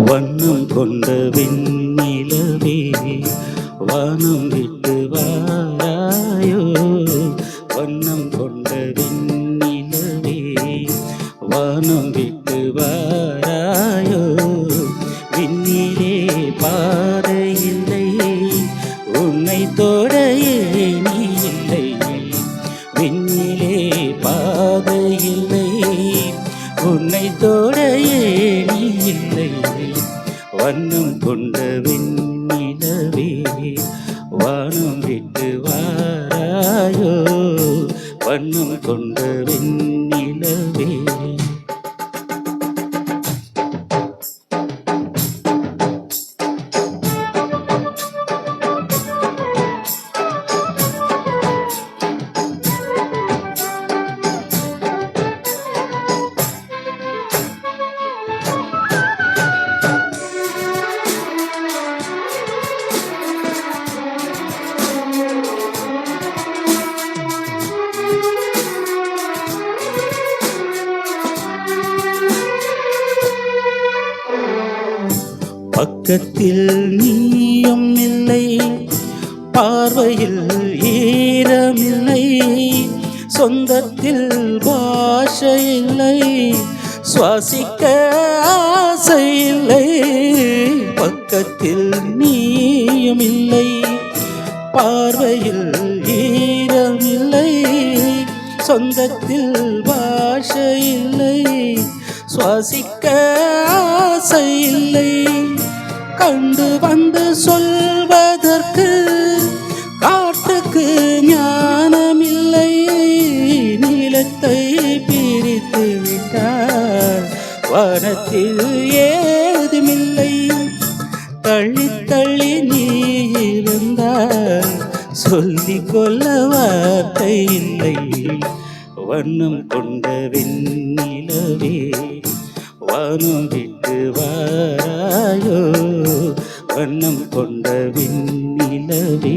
வண்ணம் கொண்ட வெண்ணிலவே வானம் விட்டு வாராயோ. வண்ணம் கொண்ட வெண்ணிலவே வானம் விட்டு வாராயோ. விண்ணிலே பாதை இல்லை உன்னை தொட நீ இல்லை. விண்ணிலே பாதை இல்லை உன்னை தொட நீ இல்லை. வண்ணம் கொண்ட வெண்ணிலவே வானம் விட்டு வாராயோ. வண்ணம் கொண்ட வெண்ணிலவே. பக்கத்தில் நீயும் இல்லை பார்வையில் ஈரமில்லை. சொந்தத்தில் பாஷை இல்லை சுவாசிக்க ஆசை இல்லை. பக்கத்தில் நீயும் இல்லை பார்வையில் ஈரமில்லை. சொந்தத்தில் பாஷை இல்லை சுவாசிக்க ஆசை இல்லை. கண்டு வந்து சொல்வதற்கு காட்டுக்கு ஞானமில்லை. நீளத்தை பிரித்து விட்டார் வனத்தில் ஏதுமில்லை. தள்ளி தள்ளி நீ இருந்தால் சொல்லிக் கொள்ள வார்த்தை இல்லை. வண்ணம் கொண்ட வெண்ணிலவே வானம் விட்டு வாராயோ. வண்ணம் கொண்ட வெண்ணிலவே.